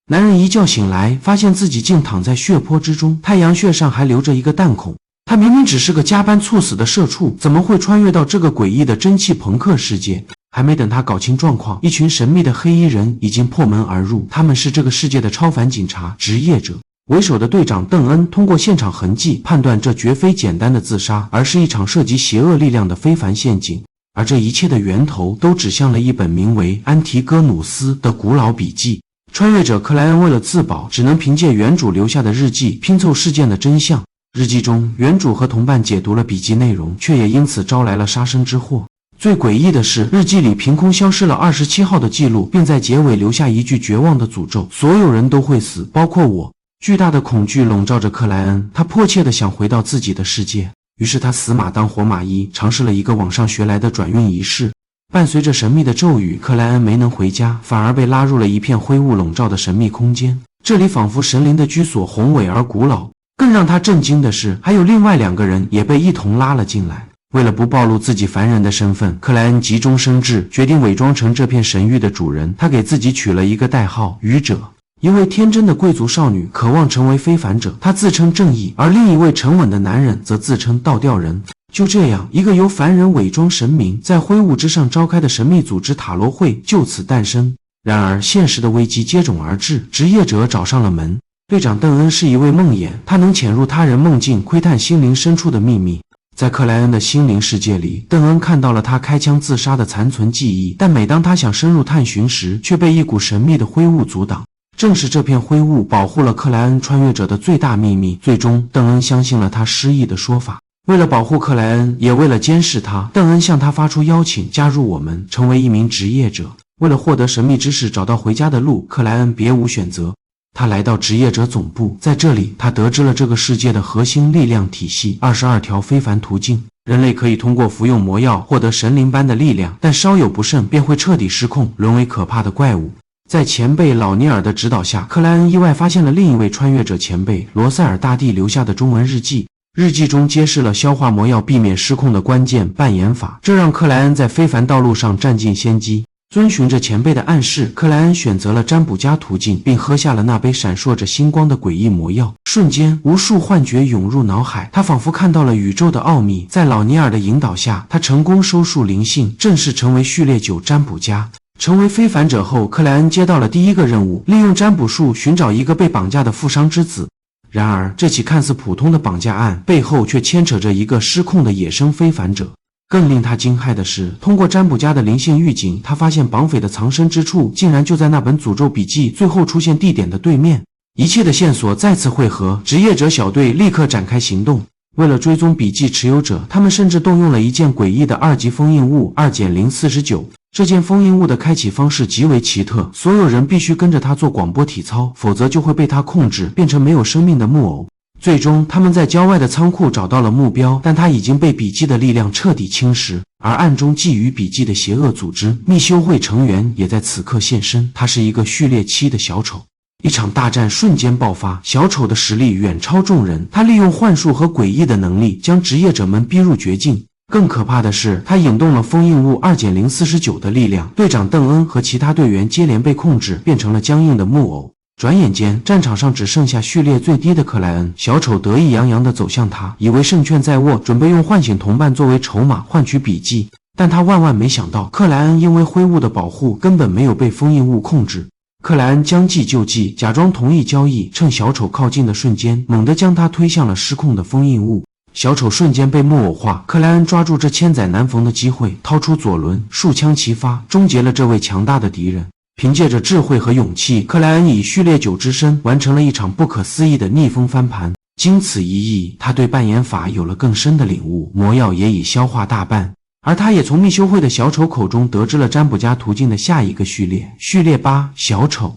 男人一觉醒来，发现自己竟躺在血泊之中，太阳穴上还留着一个弹孔。他明明只是个加班猝死的社畜，怎么会穿越到这个诡异的蒸汽朋克世界？还没等他搞清状况，一群神秘的黑衣人已经破门而入。他们是这个世界的超凡警察职业者。为首的队长邓恩通过现场痕迹判断，这绝非简单的自杀，而是一场涉及邪恶力量的非凡陷阱。而这一切的源头都指向了一本名为《安提戈努斯》的古老笔记。穿越者克莱恩为了自保，只能凭借原主留下的日记拼凑事件的真相。日记中，原主和同伴解读了笔记内容，却也因此招来了杀身之祸。最诡异的是，日记里凭空消失了27号的记录，并在结尾留下一句绝望的诅咒：所有人都会死，包括我。巨大的恐惧笼罩着克莱恩，他迫切地想回到自己的世界。于是他死马当活马医，尝试了一个网上学来的转运仪式。伴随着神秘的咒语，克莱恩没能回家，反而被拉入了一片灰雾笼罩的神秘空间。这里仿佛神灵的居所，宏伟而古老。更让他震惊的是，还有另外2个人也被一同拉了进来。为了不暴露自己凡人的身份，克莱恩急中生智，决定伪装成这片神域的主人。他给自己取了一个代号——愚者。一位天真的贵族少女渴望成为非凡者，她自称正义，而另一位沉稳的男人则自称倒吊人。就这样，一个由凡人伪装神明，在灰雾之上召开的神秘组织塔罗会就此诞生。然而，现实的危机接踵而至，职业者找上了门。队长邓恩是一位梦魇，他能潜入他人梦境，窥探心灵深处的秘密。在克莱恩的心灵世界里，邓恩看到了他开枪自杀的残存记忆，但每当他想深入探寻时，却被一股神秘的灰雾阻挡。正是这片灰雾保护了克莱恩穿越者的最大秘密。最终，邓恩相信了他失忆的说法。为了保护克莱恩，也为了监视他，邓恩向他发出邀请，加入我们，成为一名职业者。为了获得神秘知识，找到回家的路，克莱恩别无选择。他来到职业者总部，在这里，他得知了这个世界的核心力量体系，22条非凡途径。人类可以通过服用魔药获得神灵般的力量，但稍有不慎便会彻底失控，沦为可怕的怪物。在前辈老尼尔的指导下，克莱恩意外发现了另一位穿越者前辈罗塞尔大帝留下的中文日记。日记中揭示了消化魔药避免失控的关键扮演法，这让克莱恩在非凡道路上占尽先机。遵循着前辈的暗示，克莱恩选择了占卜家途径，并喝下了那杯闪烁着星光的诡异魔药。瞬间，无数幻觉涌入脑海，他仿佛看到了宇宙的奥秘。在老尼尔的引导下，他成功收束灵性，正式成为序列9占卜家。成为非凡者后，克莱恩接到了第一个任务，利用占卜术寻找一个被绑架的富商之子。然而，这起看似普通的绑架案背后却牵扯着一个失控的野生非凡者。更令他惊骇的是，通过占卜家的灵性预警，他发现绑匪的藏身之处竟然就在那本诅咒笔记最后出现地点的对面。一切的线索再次汇合，职业者小队立刻展开行动。为了追踪笔记持有者，他们甚至动用了一件诡异的2级封印物2-049。这件封印物的开启方式极为奇特，所有人必须跟着他做广播体操，否则就会被他控制，变成没有生命的木偶。最终，他们在郊外的仓库找到了目标，但他已经被笔记的力量彻底侵蚀。而暗中觊觎笔记的邪恶组织密修会成员也在此刻现身，他是一个序列7的小丑。一场大战瞬间爆发，小丑的实力远超众人，他利用幻术和诡异的能力将职业者们逼入绝境。更可怕的是，他引动了封印物2-049的力量，队长邓恩和其他队员接连被控制，变成了僵硬的木偶。转眼间，战场上只剩下序列最低的克莱恩。小丑得意洋洋地走向他，以为胜券在握，准备用唤醒同伴作为筹码换取笔记。但他万万没想到，克莱恩因为灰雾的保护，根本没有被封印物控制。克莱恩将计就计，假装同意交易，趁小丑靠近的瞬间，猛地将他推向了失控的封印物。小丑瞬间被木偶化，克莱恩抓住这千载难逢的机会，掏出左轮，数枪齐发，终结了这位强大的敌人。凭借着智慧和勇气，克莱恩以序列9之身完成了一场不可思议的逆风翻盘。经此一役，他对扮演法有了更深的领悟，魔药也已消化大半。而他也从密修会的小丑口中得知了占卜家途径的下一个序列，序列8小丑。